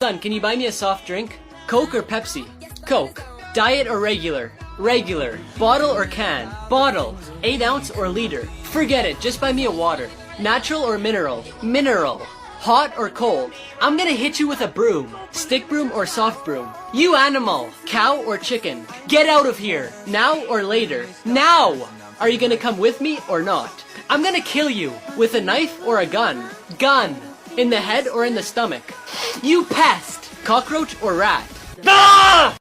Son, can you buy me a soft drink? Coke or Pepsi? Coke. Diet or regular? Regular. Bottle or can? Bottle. 8 ounce or liter? Forget it, just buy me a water. Natural or mineral? Mineral. Hot or cold? I'm gonna hit you with a broom. Stick broom or soft broom? You animal. Cow or chicken? Get out of here. Now or later? Now! Are you gonna come with me or not? I'm gonna kill you. With a knife or a gun? Gun. In the head or in the stomach? You pest! Cockroach or rat? Ah!